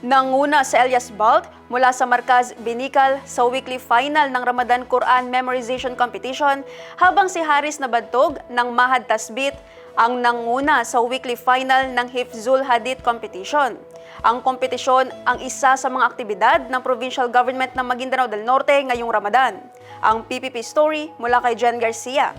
Nanguna si Elias Balt mula sa Markaz Binikal sa weekly final ng Ramadan Quran Memorization Competition habang si Haris Nabadtog ng Mahad Tasbit ang nanguna sa weekly final ng Hifzul Hadith Competition. Ang kompetisyon ang isa sa mga aktibidad ng Provincial Government ng Maguindanao del Norte ngayong Ramadan. Ang PPP story mula kay Jen Garcia.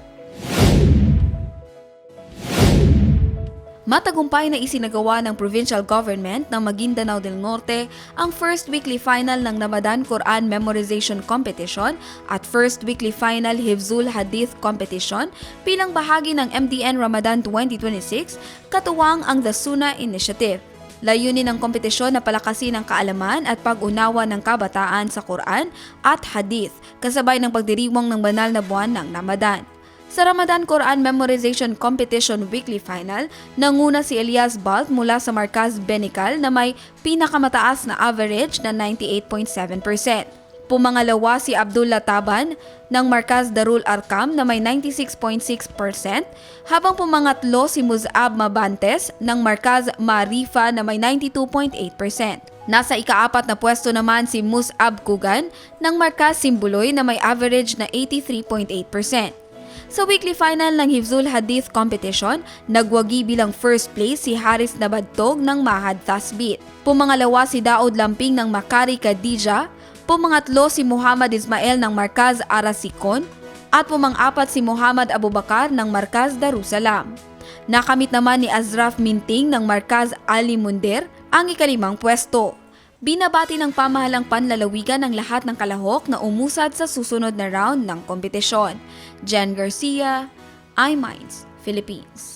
Matagumpay na isinagawa ng Provincial Government ng Maguindanao del Norte ang first weekly final ng Ramadan Quran Memorization Competition at first weekly final Hifzul Hadith Competition bilang bahagi ng MDN Ramadan 2026, katuwang ang The Sunnah Initiative. Layunin ng kompetisyon na palakasin ang kaalaman at pag-unawa ng kabataan sa Quran at Hadith kasabay ng pagdiriwang ng banal na buwan ng Ramadan. Sa Ramadan Quran Memorization Competition Weekly Final, nanguna si Elias Balt mula sa Markaz Binikal na may pinakamataas na average na 98.7%. Pumangalawa si Abdullah Taban ng Markaz Darul Arkam na may 96.6%, habang pumangatlo si Mus'ab Mabantes ng Markaz Marifa na may 92.8%. Nasa ikaapat na pwesto naman si Mus'ab Kugan ng Markaz Simbuloy na may average na 83.8%. Sa weekly final ng Hifzul Hadith Competition, nagwagi bilang first place si Haris Nabadtog ng Mahad Tasbit. Pumangalawa si Daud Lamping ng Makari Khadija, pumangatlo si Muhammad Ismail ng Markaz Arasikon, at pumang-apat si Muhammad Abubakar ng Markaz Darussalam. Nakamit naman ni Azraf Minting ng Markaz Ali Mundir ang ikalimang pwesto. Binabati ng pamahalang panlalawigan ang lahat ng kalahok na umusad sa susunod na round ng kompetisyon. Jen Garcia, iMinds, Philippines.